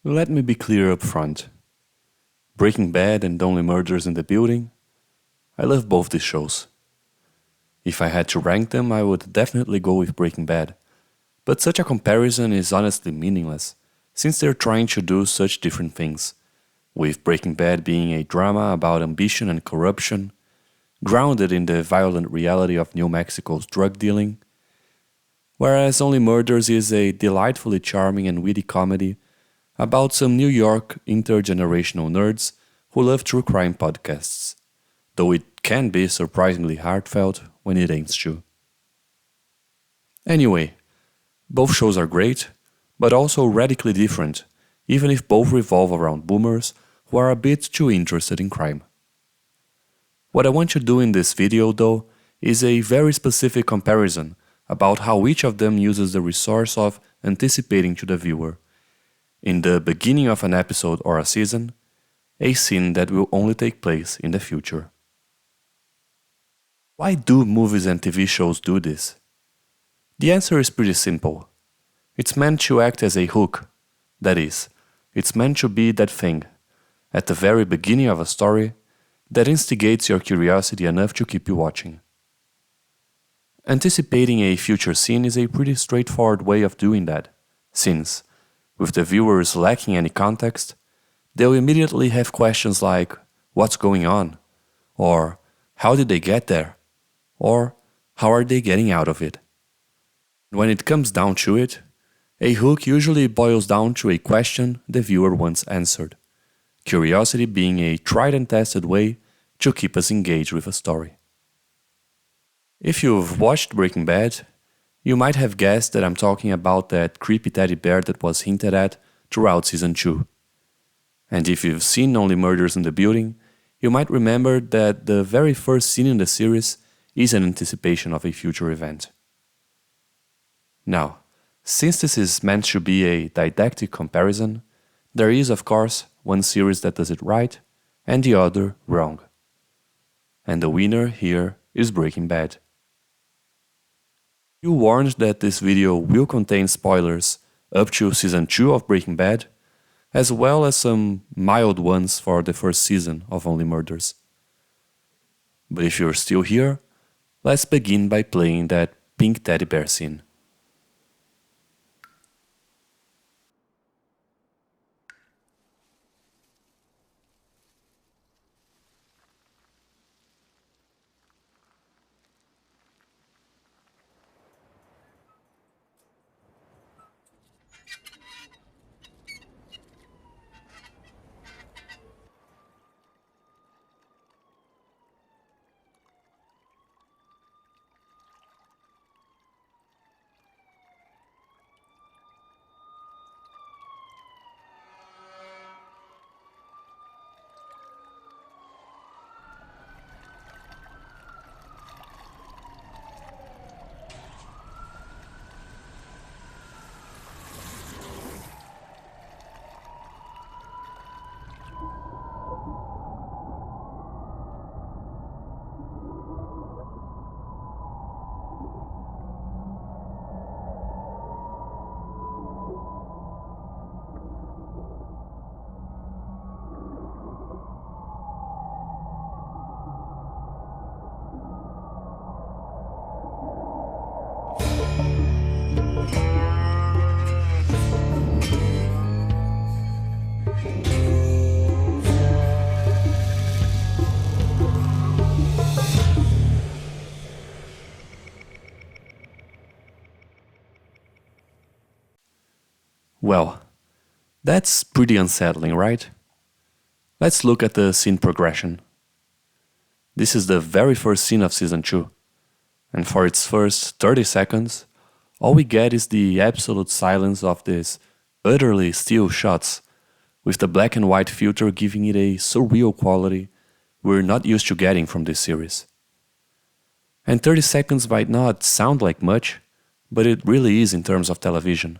Let me be clear up front. Breaking Bad and Only Murders in the Building, I love both these shows. If I had to rank them, I would definitely go with Breaking Bad. But such a comparison is honestly meaningless, since they're trying to do such different things, with Breaking Bad being a drama about ambition and corruption, grounded in the violent reality of New Mexico's drug dealing, whereas Only Murders is a delightfully charming and witty comedy about some New York intergenerational nerds who love true crime podcasts, though it can be surprisingly heartfelt when it aims to. Anyway, both shows are great, but also radically different, even if both revolve around boomers who are a bit too interested in crime. What I want to do in this video, though, is a very specific comparison about how each of them uses the resource of anticipating to the viewer, in the beginning of an episode or a season, a scene that will only take place in the future. Why do movies and TV shows do this? The answer is pretty simple. It's meant to act as a hook. That is, it's meant to be that thing, at the very beginning of a story, that instigates your curiosity enough to keep you watching. Anticipating a future scene is a pretty straightforward way of doing that, since, with the viewers lacking any context, they'll immediately have questions like, what's going on? Or, how did they get there? Or, how are they getting out of it? When it comes down to it, a hook usually boils down to a question the viewer wants answered, curiosity being a tried and tested way to keep us engaged with a story. If you've watched Breaking Bad, you might have guessed that I'm talking about that creepy teddy bear that was hinted at throughout Season 2. And if you've seen Only Murders in the Building, you might remember that the very first scene in the series is an anticipation of a future event. Now, since this is meant to be a didactic comparison, there is, of course, one series that does it right and the other wrong. And the winner here is Breaking Bad. You warned that this video will contain spoilers up to Season 2 of Breaking Bad, as well as some mild ones for the first season of Only Murders. But if you're still here, let's begin by playing that pink teddy bear scene. Well, that's pretty unsettling, right? Let's look at the scene progression. This is the very first scene of Season 2, and for its first 30 seconds, all we get is the absolute silence of these utterly still shots, with the black and white filter giving it a surreal quality we're not used to getting from this series. And 30 seconds might not sound like much, but it really is in terms of television.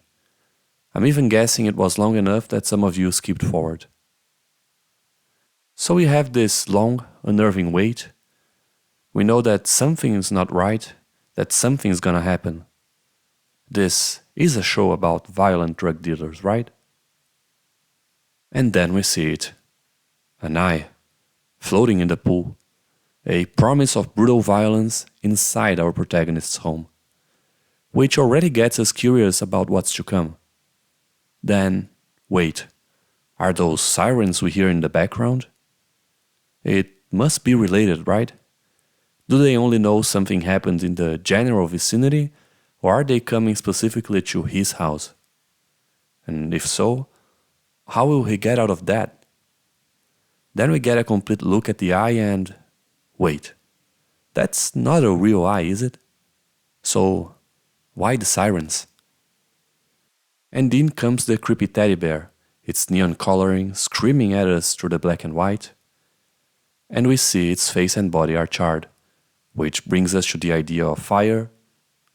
I'm even guessing it was long enough that some of you skipped forward. So we have this long, unnerving wait. We know that something is not right, that something's gonna happen. This is a show about violent drug dealers, right? And then we see it. An eye, floating in the pool. A promise of brutal violence inside our protagonist's home, which already gets us curious about what's to come. Then, wait, are those sirens we hear in the background? It must be related, right? Do they only know something happened in the general vicinity, or are they coming specifically to his house? And if so, how will he get out of that? Then we get a complete look at the eye and... wait, that's not a real eye, is it? So, why the sirens? And in comes the creepy teddy bear, its neon coloring screaming at us through the black and white. And we see its face and body are charred, which brings us to the idea of fire,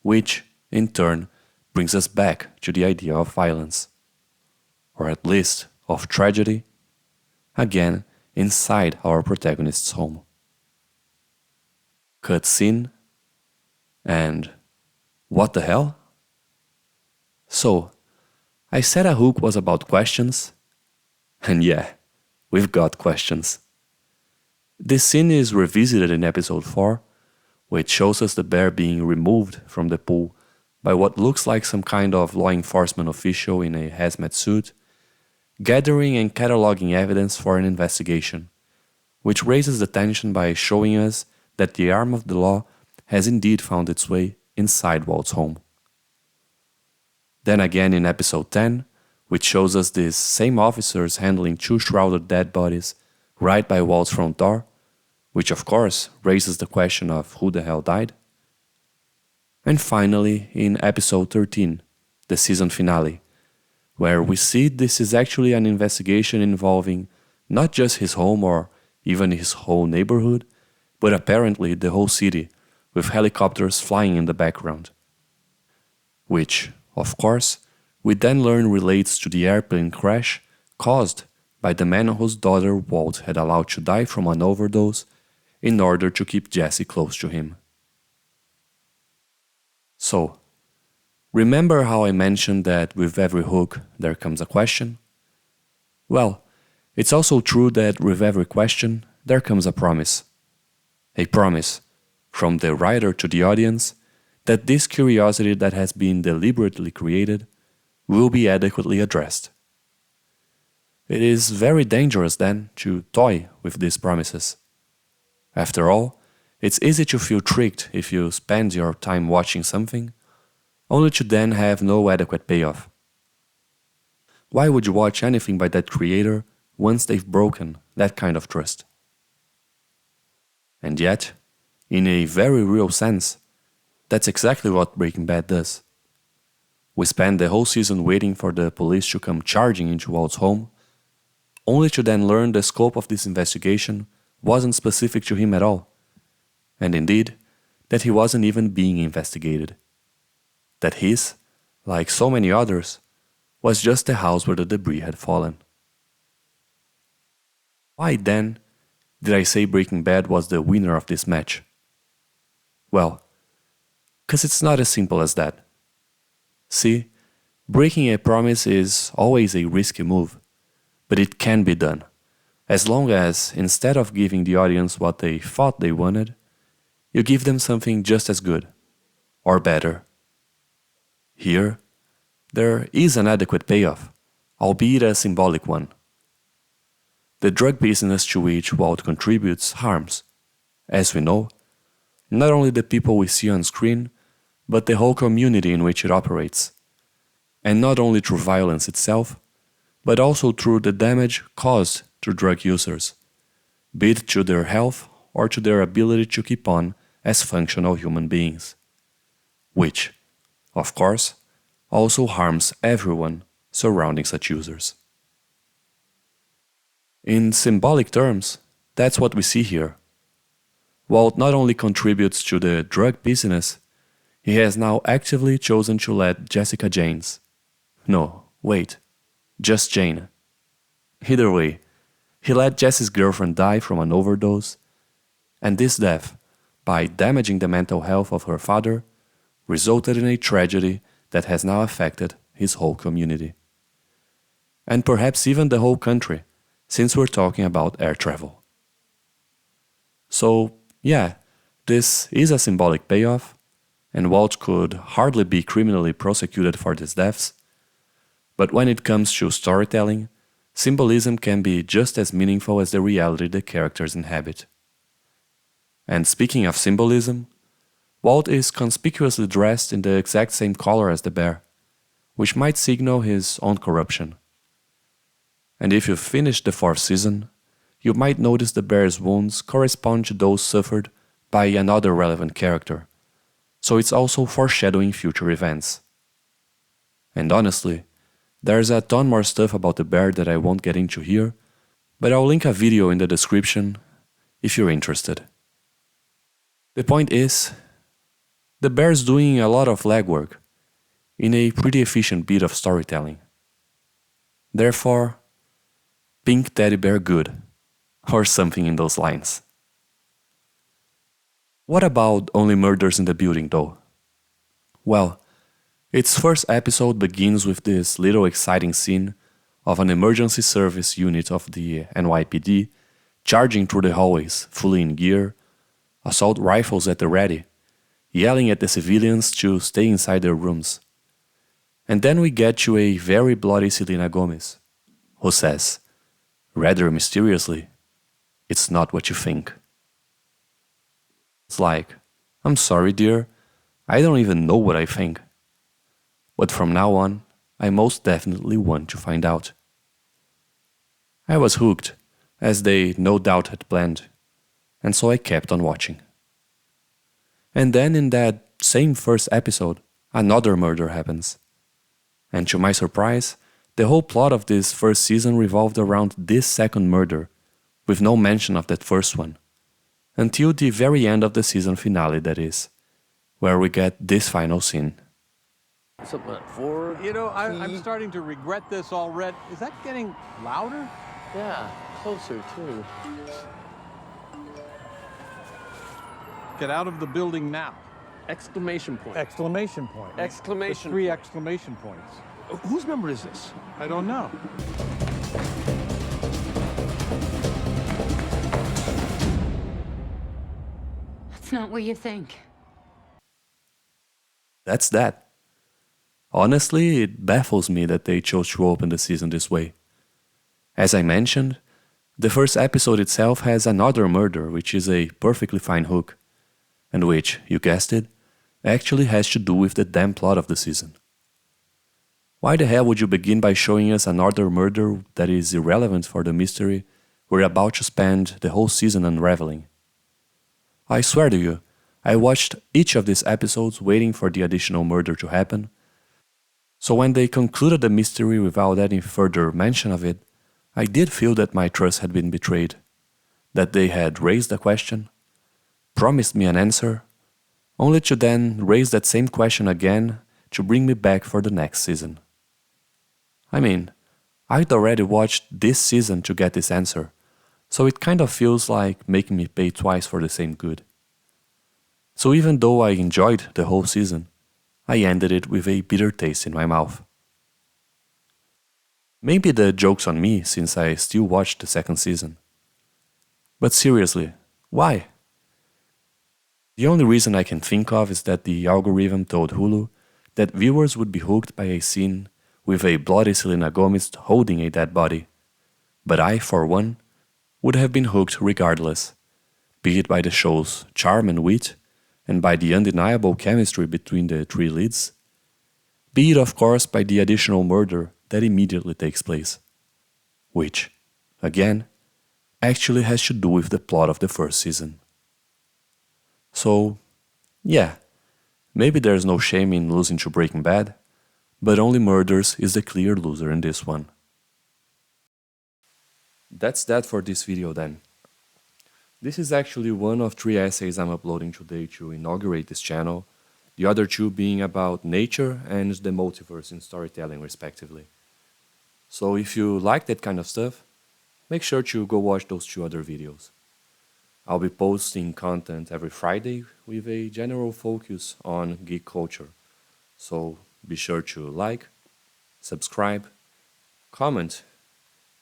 which, in turn, brings us back to the idea of violence. Or at least, of tragedy, again, inside our protagonist's home. Cutscene, and what the hell? So, I said a hook was about questions, and yeah, we've got questions. This scene is revisited in episode 4, which shows us the bear being removed from the pool by what looks like some kind of law enforcement official in a hazmat suit, gathering and cataloging evidence for an investigation, which raises the tension by showing us that the arm of the law has indeed found its way inside Walt's home. Then again in episode 10, which shows us these same officers handling 2 shrouded dead bodies right by Walt's front door, which of course raises the question of who the hell died. And finally in episode 13, the season finale, where we see this is actually an investigation involving not just his home or even his whole neighborhood, but apparently the whole city, with helicopters flying in the background. Which, of course, we then learn relates to the airplane crash caused by the man whose daughter Walt had allowed to die from an overdose in order to keep Jesse close to him. So, remember how I mentioned that with every hook there comes a question? Well, it's also true that with every question there comes a promise. A promise, from the writer to the audience, that this curiosity that has been deliberately created will be adequately addressed. It is very dangerous, then, to toy with these promises. After all, it's easy to feel tricked if you spend your time watching something, only to then have no adequate payoff. Why would you watch anything by that creator once they've broken that kind of trust? And yet, in a very real sense, that's exactly what Breaking Bad does. We spend the whole season waiting for the police to come charging into Walt's home, only to then learn the scope of this investigation wasn't specific to him at all, and indeed, that he wasn't even being investigated. That his, like so many others, was just the house where the debris had fallen. Why then did I say Breaking Bad was the winner of this match? Well, 'cause it's not as simple as that. See, breaking a promise is always a risky move, but it can be done, as long as, instead of giving the audience what they thought they wanted, you give them something just as good, or better. Here, there is an adequate payoff, albeit a symbolic one. The drug business to which Walt contributes harms, as we know, not only the people we see on screen, but the whole community in which it operates. And not only through violence itself, but also through the damage caused to drug users, be it to their health or to their ability to keep on as functional human beings. Which, of course, also harms everyone surrounding such users. In symbolic terms, that's what we see here. Walt not only contributes to the drug business, he has now actively chosen to let Jessica Janes. No, wait, just Jane. Either way, he let Jesse's girlfriend die from an overdose, and this death, by damaging the mental health of her father, resulted in a tragedy that has now affected his whole community. and perhaps even the whole country, since we're talking about air travel. So, yeah, this is a symbolic payoff, and Walt could hardly be criminally prosecuted for these deaths. But when it comes to storytelling, symbolism can be just as meaningful as the reality the characters inhabit. And speaking of symbolism, Walt is conspicuously dressed in the exact same color as the bear, which might signal his own corruption. And if you finish the fourth season, you might notice the bear's wounds correspond to those suffered by another relevant character, so it's also foreshadowing future events. And honestly, there's a ton more stuff about the bear that I won't get into here, but I'll link a video in the description if you're interested. The point is, the bear's doing a lot of legwork in a pretty efficient bit of storytelling. Therefore, pink teddy bear good, or something in those lines. What about Only Murders in the Building though? Well, its first episode begins with this little exciting scene of an emergency service unit of the NYPD charging through the hallways, fully in gear, assault rifles at the ready, yelling at the civilians to stay inside their rooms. And then we get to a very bloody Selena Gomez, who says, rather mysteriously, "It's not what you think." It's like, I'm sorry dear, I don't even know what I think. But from now on, I most definitely want to find out. I was hooked, as they no doubt had planned, and so I kept on watching. And then in that same first episode, another murder happens. And to my surprise, the whole plot of this first season revolved around this second murder, with no mention of that first one. Until the very end of the season finale, that is, where we get this final scene. Something like 4. You know, I'm starting to regret this already. Is that getting louder? Yeah, closer too. Get out of the building now. Exclamation point. Exclamation point. Exclamation There's 3 point. exclamation points. Whose number is this? I don't know. It's not what you think. That's that. Honestly, it baffles me that they chose to open the season this way. As I mentioned, the first episode itself has another murder, which is a perfectly fine hook, and which, you guessed it, actually has to do with the damn plot of the season. Why the hell would you begin by showing us another murder that is irrelevant for the mystery we're about to spend the whole season unraveling? I swear to you, I watched each of these episodes waiting for the additional murder to happen, so when they concluded the mystery without any further mention of it, I did feel that my trust had been betrayed, that they had raised a question, promised me an answer, only to then raise that same question again to bring me back for the next season. I mean, I'd already watched this season to get this answer, so it kind of feels like making me pay twice for the same good. So even though I enjoyed the whole season, I ended it with a bitter taste in my mouth. Maybe the joke's on me since I still watched the second season. But seriously, why? The only reason I can think of is that the algorithm told Hulu that viewers would be hooked by a scene with a bloody Selena Gomez holding a dead body. But I, for one, would have been hooked regardless, be it by the show's charm and wit, and by the undeniable chemistry between the 3 leads, be it of course by the additional murder that immediately takes place, which, again, actually has to do with the plot of the first season. So, yeah, maybe there's no shame in losing to Breaking Bad, but Only Murders is the clear loser in this one. That's that for this video then. This is actually one of 3 essays I'm uploading today to inaugurate this channel, the other 2 being about nature and the multiverse in storytelling respectively. So if you like that kind of stuff, make sure to go watch those 2 other videos. I'll be posting content every Friday with a general focus on geek culture, so be sure to like, subscribe, comment,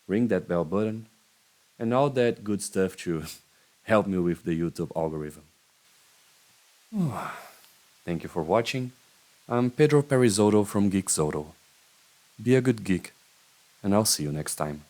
ring that bell button, and all that good stuff to help me with the YouTube algorithm. Thank you for watching. I'm Pedro Perizotto from Geekzotto. Be a good geek, and I'll see you next time.